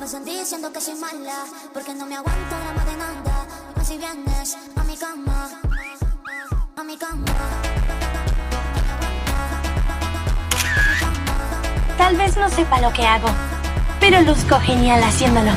Me sentí diciendo que soy mala, porque no me aguanto drama de nada. Dime si vienes a mi cama, a mi cama. Tal vez no sepa lo que hago, pero luzco genial haciéndolo.